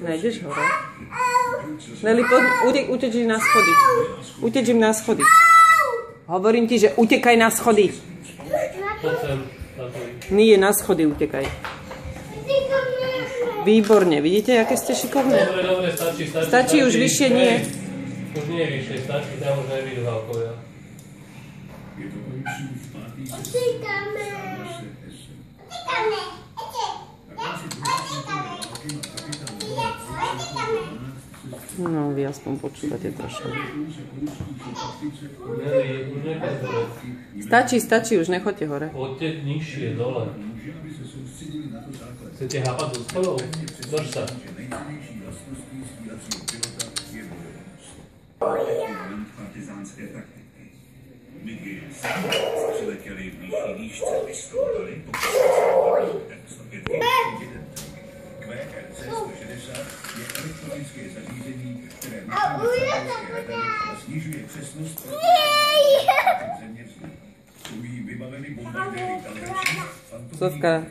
Nájdeš hore? Nelly, uteč na schody. Uteč im na schody. Hovorím ti, že utekaj na schody. Nie, na schody utekaj. Výborne, vidíte, aké ste šikovné? Dobre, stačí. Stačí, už vyššie nie. Už nie je vyššie, stačí, tam už nevidú válkovia. No, vy aspoň počúvate trošku. Stačí, už nechoďte hore. Poďte nižšie, dole. Chcete hápať do schodov? Drž sa. Zuzka.